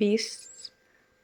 20